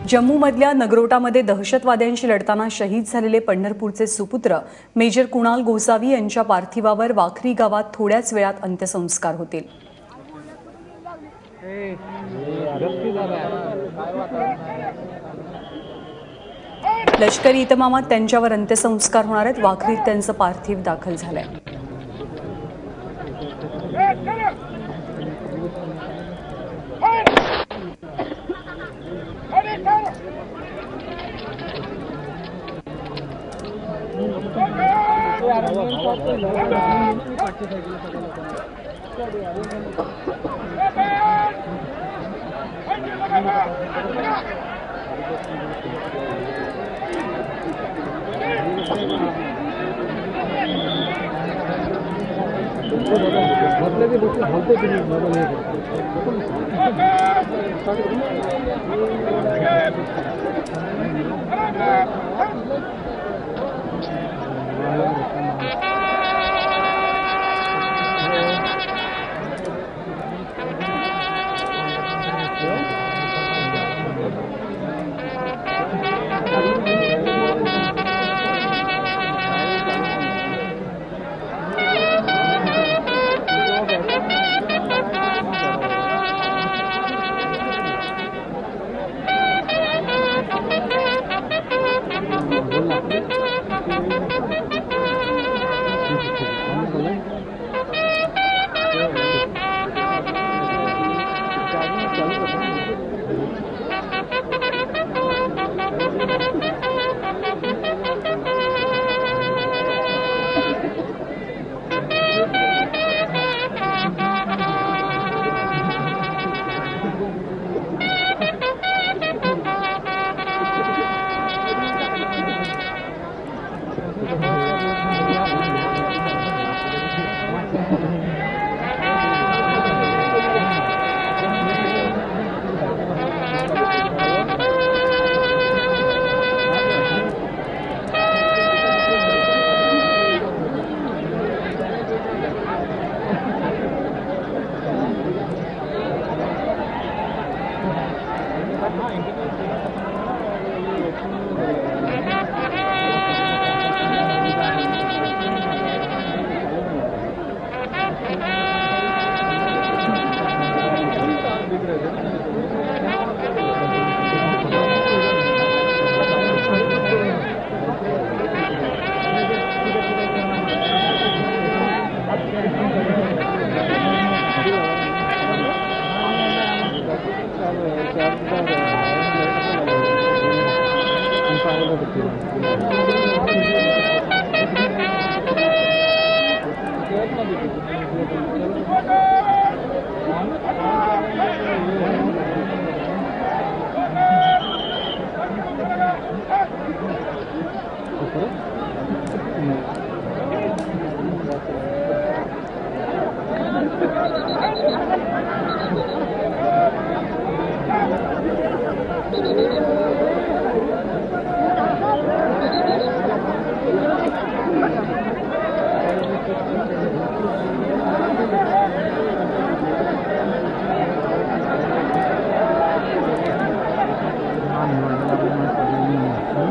जम्मूमधल्या नगरोटामध्ये दहशतवाद्यांशी लढताना शहीद झालेले पंढरपूरचे सुपुत्र मेजर कुणाल गोसावी यांच्या पार्थिवावर वाखरी गावात थोड्याच वेळात अंत्यसंस्कार होतील। लष्करी इतमामात त्यांच्यावर अंत्यसंस्कार होणार आहेत। वाखरीत त्यांचं पार्थिव दाखल झालंय।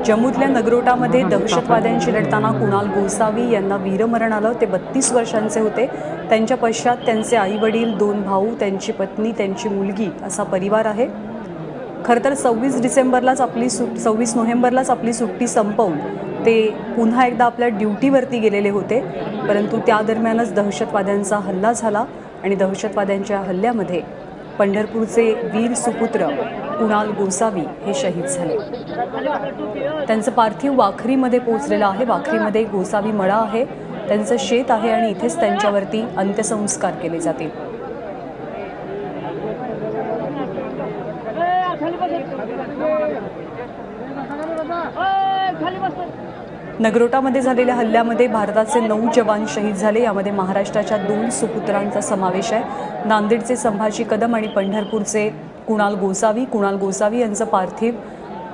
जम्मूतल्या नगरोटामध्ये दहशतवाद्यांशी लढताना कुणाल गोसावी यांना वीरमरण आलं। ते 32 वर्षांचे होते। त्यांच्या पश्चात त्यांचे आई वडील, 2 भाऊ, त्यांची पत्नी, त्यांची मुलगी असा परिवार आहे। खरं तर 26 नोव्हेंबरलाच आपली सुट्टी संपवून ते पुन्हा एकदा आपल्या ड्युटीवरती गेलेले होते, परंतु त्या दरम्यानच दहशतवाद्यांचा हल्ला झाला आणि दहशतवाद्यांच्या हल्ल्यामध्ये पंढरपूरचे वीर सुपुत्र कुणाल गोसावी हे शहीद झाले। त्यांचं पार्थिव वाखरीमध्ये पोहोचलेलं आहे। वाखरीमध्ये गोसावी मळा आहे, त्यांचं शेत आहे आणि इथेच त्यांच्यावरती अंत्यसंस्कार केले जातील। नगरोटामध्ये झालेल्या हल्ल्यामध्ये भारताचे 9 जवान शहीद झाले। यामध्ये महाराष्ट्राच्या 2 सुपुत्रांचा समावेश आहे। नांदेडचे संभाजी कदम आणि पंढरपूरचे कुणाल गोसावी यांचं पार्थिव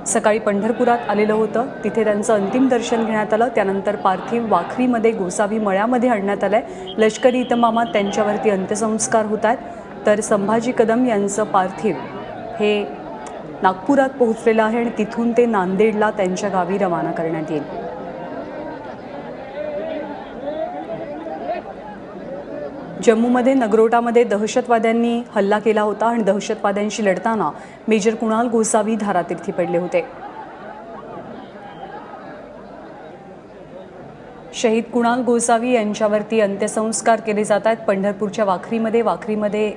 सकाळी पंढरपुरात आलेलं होतं। तिथे त्यांचं अंतिम दर्शन घेण्यात आलं। त्यानंतर पार्थिव वाखरीमध्ये गोसावी मळ्यामध्ये आणण्यात आलंय। लष्करी इतमामात त्यांच्यावरती अंत्यसंस्कार होत आहेत। तर संभाजी कदम यांचं पार्थिव हे नागपुरात पोहोचलेलं आहे आणि तिथून ते नांदेडला त्यांच्या गावी रवाना करण्यात येईल. जम्मूमध्ये नगरोटामध्ये दहशतवाद्यांनी हल्ला केला होता आणि दहशतवाद्यांशी लढताना मेजर कुणाल गोसावी धारातीर्थी पडले होते. शहीद कुणाल गोसावी यांच्यावरती अंत्यसंस्कार केले जात आहेत. पंढरपूरच्या वाखरीमध्ये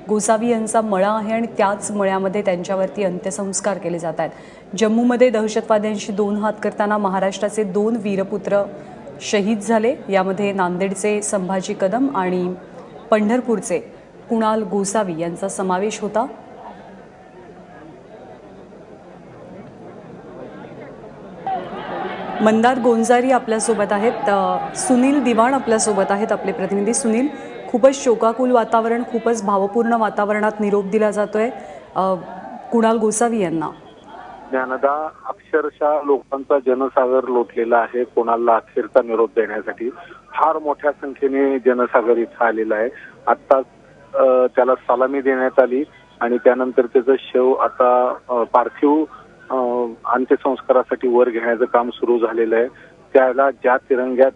गोसावी यांचा मळा आहे आणि त्याच मळ्यामध्ये त्यांच्यावरती अंत्यसंस्कार केले जात आहेत. जम्मूमध्ये दहशतवाद्यांशी 2 हात करताना महाराष्ट्राचे 2 वीरपुत्र शहीद झाले. यामध्ये नांदेडचे संभाजी कदम आणि पंढरपूरचे कुणाल गोसावी यांचा समावेश होता. मंदार गोंजारी आपल्यासोबत आहेत. सुनील दिवाण आपल्यासोबत आहेत, आपले प्रतिनिधी. सुनील, खूपच शोकाकुल वातावरण, खूपच भावपूर्ण वातावरणात निरोप दिला जातोय कुणाल गोसावी यांना. ज्ञानदा, अक्षरशः लोकांचा जनसागर लोटलेला आहे कुणालला अखेरचा निरोप देण्यासाठी. फार मोठ्या संख्येने जनसागर इथं आलेला आहे. आता त्याला सलामी देण्यात आली आणि त्यानंतर त्याचं शव आता पार्थिव अंत्यसंस्कारासाठी वर घेण्याचं काम सुरू झालेलं आहे. त्याला ज्या तिरंग्यात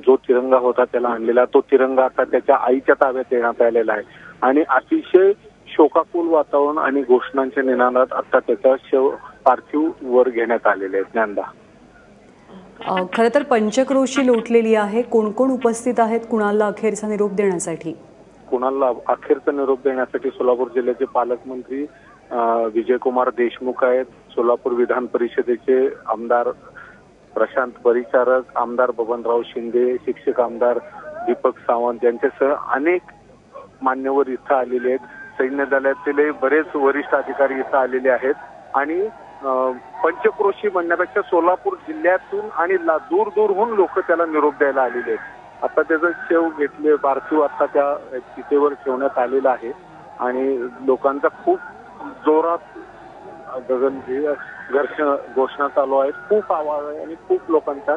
जो तिरंगा होता त्याला आणलेला तो तिरंगा आता त्याच्या आईच्या ताब्यात देण्यात आलेला आहे आणि अतिशय शोकाकुल वातावरण आणि घोषणांच्या निनादात आता त्याचा शव पार्थिव वर घेण्यात आलेले आहे. ज्ञानदा, खरं तर पंचक्रोशी लोटलेली आहे. कोण कोण उपस्थित आहेत कुणालला अखेरचा निरोप देण्यासाठी? कुणालला अखेरचा निरोप देण्यासाठी सोलापूर जिल्ह्याचे पालकमंत्री विजयकुमार देशमुख आहेत, सोलापूर विधान परिषदेचे आमदार प्रशांत परिचारक, आमदार बबनराव शिंदे, शिक्षक आमदार दीपक सावंत यांच्यासह अनेक मान्यवर इथं आलेले आहेत. सैन्य दलातील बरेच वरिष्ठ अधिकारी इथं आलेले आहेत आणि पंचक्रोशी म्हणण्यापेक्षा सोलापूर जिल्ह्यातून आणि दूर दूरहून लोक त्याला निरोप द्यायला आलेले आहेत. आता त्याचं शेव घेतले पार्थिव आता त्या चितेवर ठेवण्यात आलेला आहे आणि लोकांचा खूप जोरात घोषणा चालू आहे. खूप आवाज आहे आणि खूप लोकांचा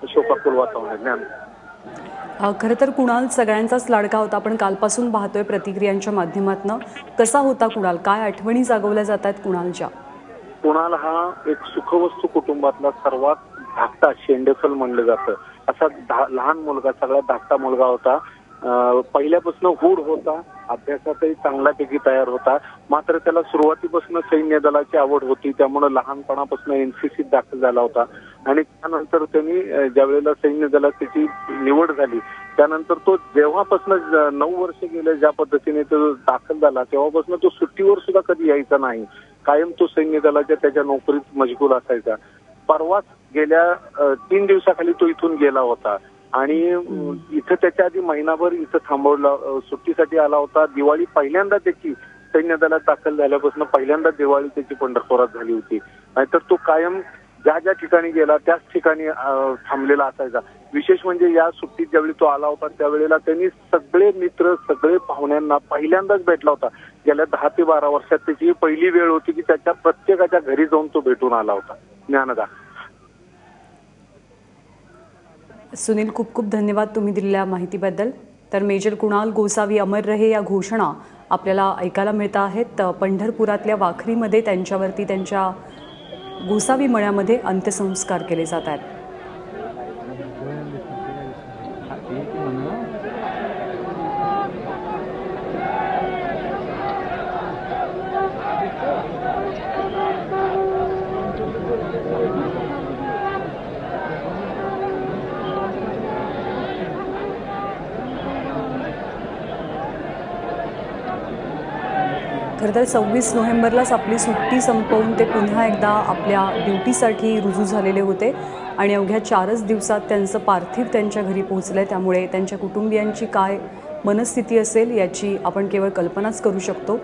शोकाकुल वातावरण आहे. खरं तर कुणाल सगळ्यांचाच लाडका होता. आपण कालपासून पाहतोय प्रतिक्रियांच्या माध्यमातून. कसा होता कुणाल? काय आठवणी जागवल्या जात आहेत कुणालच्या? कुणाल हा एक सुखवस्तू कुटुंबातला सर्वात धाकटा शेंडेफल म्हणलं जातं असा लहान मुलगा, सगळ्यात धाकटा मुलगा होता. पहिल्यापासून हुड होता, अभ्यासातही चांगल्यापैकी तयार होता. मात्र त्याला सुरुवातीपासून सैन्य दलाची आवड होती, त्यामुळे लहानपणापासून एनसीसीत दाखल झाला होता आणि त्यानंतर त्यांनी ज्यावेळेला सैन्य दलात त्याची निवड झाली त्यानंतर तो जेव्हापासून 9 वर्ष गेले ज्या पद्धतीने तो दाखल झाला तेव्हापासून तो सुट्टीवर सुद्धा कधी यायचा नाही. कायम तो सैन्य दलाच्या त्याच्या नोकरीत मशगूल असायचा. परवाच गेल्या 3 दिवसाखाली तो इथून गेला होता आणि इथं त्याच्या आधी महिनाभर इथं थांबवला, सुट्टीसाठी आला होता. दिवाळी पहिल्यांदा त्याची सैन्य दलात दाखल झाल्यापासून पहिल्यांदा दिवाळी त्याची पंढरपुरात झाली होती. नाहीतर तो कायम ज्या ज्या ठिकाणी गेला त्याच ठिकाणी थांबलेला असायचा. विशेष म्हणजे या सुट्टीत ज्यावेळी तो आला होता त्यावेळेला त्यांनी सगळे मित्र, सगळे पाहुण्यांना पहिल्यांदाच भेटला होता. गेल्या 10 ते 12 वर्षात त्याची पहिली वेळ होती की त्याच्या प्रत्येकाच्या घरी जाऊन तो भेटून आला होता. ज्ञानदा. सुनील, खूप खूप धन्यवाद तुम्ही दिलेल्या माहितीबद्दल. तर मेजर कुणाल गोसावी अमर रहे या घोषणा आपल्याला ऐकायला मिळत आहेत. पंढरपुरातल्या वाखरीमध्ये त्यांच्यावरती त्यांच्या गोसावी मळ्यामध्ये अंत्यसंस्कार केले जात आहेत. खरं तर 26 नोव्हेंबरलाच आपली सुट्टी संपवून ते पुन्हा एकदा आपल्या ड्युटीसाठी रुजू झालेले होते आणि अवघ्या 4च दिवसात त्यांचं पार्थिव त्यांच्या घरी पोहोचलं. त्यामुळे त्यांच्या कुटुंबियांची काय मनस्थिती असेल याची आपण केवळ कल्पनाच करू शकतो.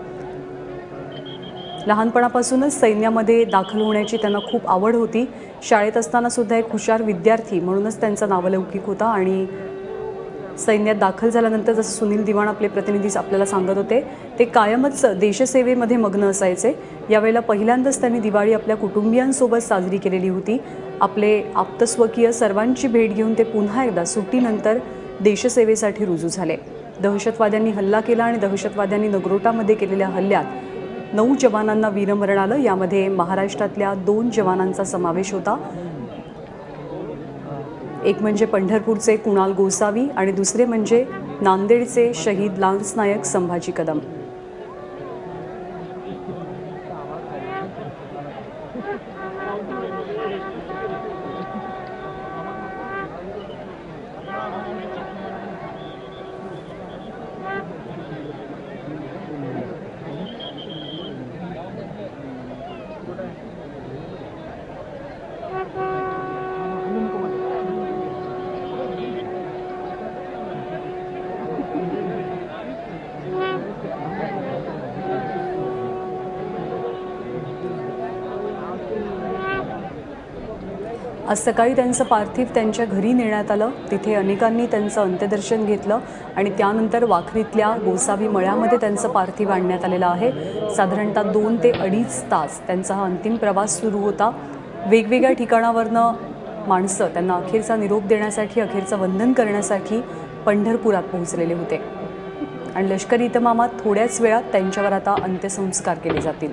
लहानपणापासूनच सैन्यामध्ये दाखल होण्याची त्यांना खूप आवड होती. शाळेत असताना सुद्धा एक हुशार विद्यार्थी म्हणूनच त्यांचा नावलौकिक होता आणि सैन्यात दाखल झाल्यानंतर जसं सुनील दिवाण आपले प्रतिनिधी आपल्याला सांगत होते ते कायमच देशसेवेमध्ये मग्न असायचे. यावेळेला पहिल्यांदाच त्यांनी दिवाळी आपल्या कुटुंबियांसोबत साजरी केलेली होती. आपले आप्तस्वकीय सर्वांची भेट घेऊन ते पुन्हा एकदा सुट्टीनंतर देशसेवेसाठी रुजू झाले. दहशतवाद्यांनी हल्ला केला आणि दहशतवाद्यांनी नगरोटामध्ये केलेल्या हल्ल्यात 9 जवानांना वीरमरण आलं। यामध्ये महाराष्ट्रातल्या 2 जवानांचा समावेश होता। एक म्हणजे पंढरपूरचे कुणाल गोसावी आणि दुसरे म्हणजे नांदेडचे शहीद लान्स नायक संभाजी कदम। आज सकाळी त्यांचं पार्थिव त्यांच्या घरी नेण्यात आलं। तिथे अनेकांनी त्यांचं अंत्यदर्शन घेतलं आणि त्यानंतर वाखरीतल्या गोसावी मळ्यामध्ये त्यांचं पार्थिव आणण्यात आलेलं आहे। साधारणतः 2 ते 2.5 तास त्यांचा हा अंतिम प्रवास सुरू होता। वेगवेगळ्या ठिकाणावरनं माणसं त्यांना अखेरचा निरोप देण्यासाठी, अखेरचं वंदन करण्यासाठी पंढरपुरात पोहोचलेले होते आणि लष्करी इतमामात थोड्याच वेळात त्यांच्यावर आता अंत्यसंस्कार केले जातील।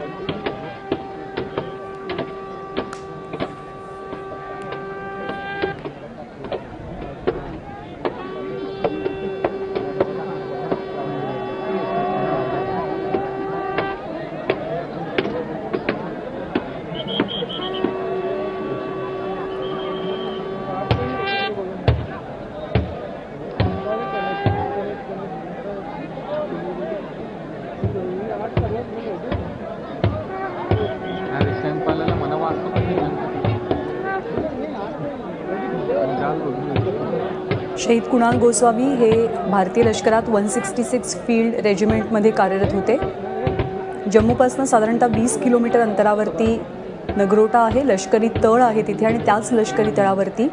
शहीद कुणाल गोसावी हे भारतीय लष्करात 166 फील्ड रेजिमेंटमध्ये कार्यरत होते। जम्मूपासून साधारणतः 20 किलोमीटर अंतरावरती नगरोटा आहे, लष्करी तळ आहे तिथे आणि त्याच लष्करी तळावरती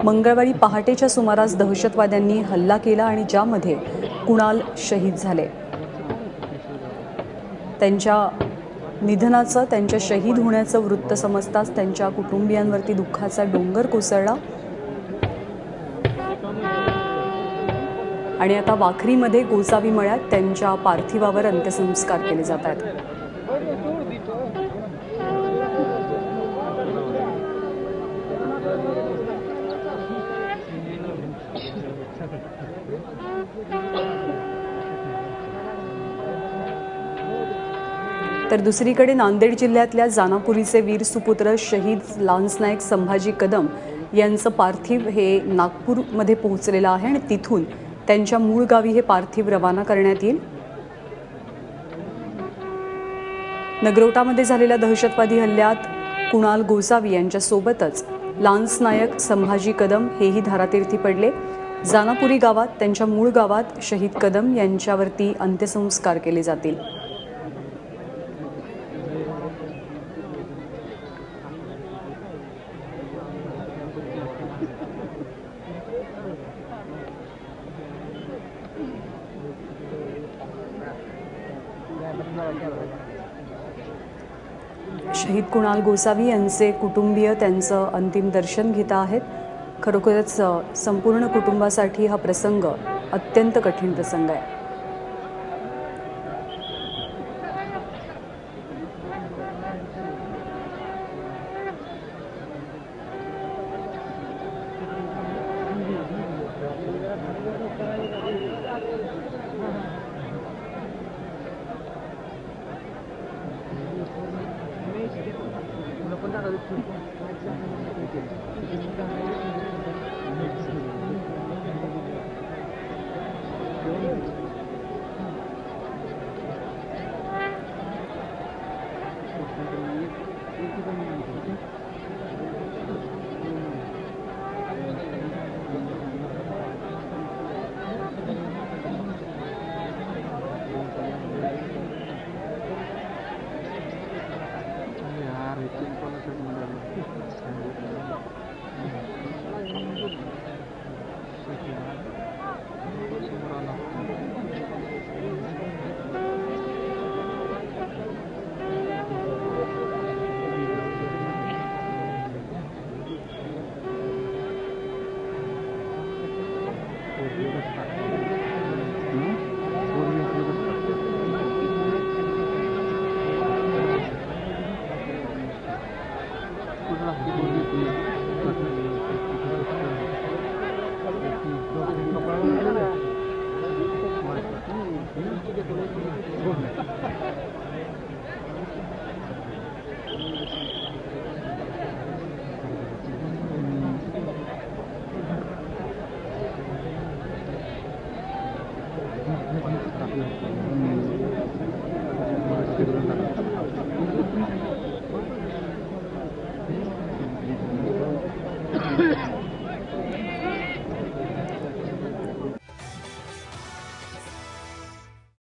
मंगळवारी पहाटेच्या सुमारास दहशतवाद्यांनी हल्ला केला आणि ज्यामध्ये कुणाल शहीद झाले। त्यांच्या निधनाचं, त्यांच्या शहीद होण्याचं वृत्त समजताच त्यांच्या कुटुंबियांवरती दुःखाचा डोंगर कोसळला आणि आता वाखरीमध्ये गोसावी मळ्यात त्यांच्या पार्थिवावर अंत्यसंस्कार केले जात आहेत। तर दुसरीकडे नांदेड जिल्ह्यातल्या जानापुरीचे वीर सुपुत्र शहीद लान्स नायक संभाजी कदम यांचं पार्थिव हे नागपूरमध्ये पोहोचलेलं आहे आणि तिथून त्यांच्या मूळ गावी हे पार्थिव रवाना करण्यात येईल। नगरोटामध्ये झालेल्या दहशतवादी हल्ल्यात कुणाल गोसावी यांच्यासोबतच लान्स नायक संभाजी कदम हेही धारातीर्थी पडले। जानापुरी गावात, त्यांच्या मूळ गावात शहीद कदम यांच्यावरती अंत्यसंस्कार केले जातील। शहीद कुणाल गोसावी यांचे कुटुंबीय त्यांचं अंतिम दर्शन घेत आहेत। खरोखरच संपूर्ण कुटुंबासाठी हा प्रसंग अत्यंत कठीण प्रसंग आहे। Thank you.